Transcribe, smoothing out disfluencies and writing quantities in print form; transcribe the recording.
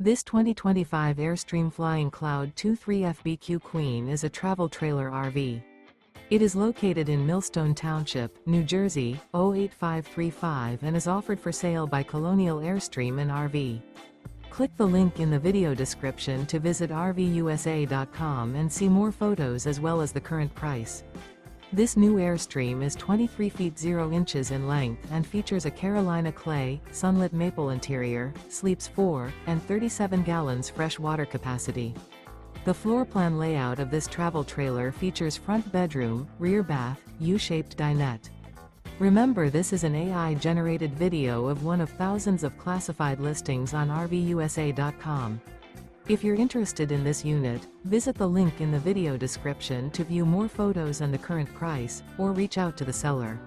This 2025 Airstream Flying Cloud 23FBQ Queen is a travel trailer RV. It is located in Millstone Township, New Jersey, 08535 and is offered for sale by Colonial Airstream RV. Click the link in the video description to visit RVUSA.com and see more photos as well as the current price. This new Airstream is 23 feet 0 inches in length and features a Carolina clay, Sunlit Maple interior, sleeps 4, and 37 gallons fresh water capacity. The floor plan layout of this travel trailer features front bedroom, rear bath, U-shaped dinette. Remember, this is an AI-generated video of one of thousands of classified listings on RVUSA.com. If you're interested in this unit, visit the link in the video description to view more photos and the current price, or reach out to the seller.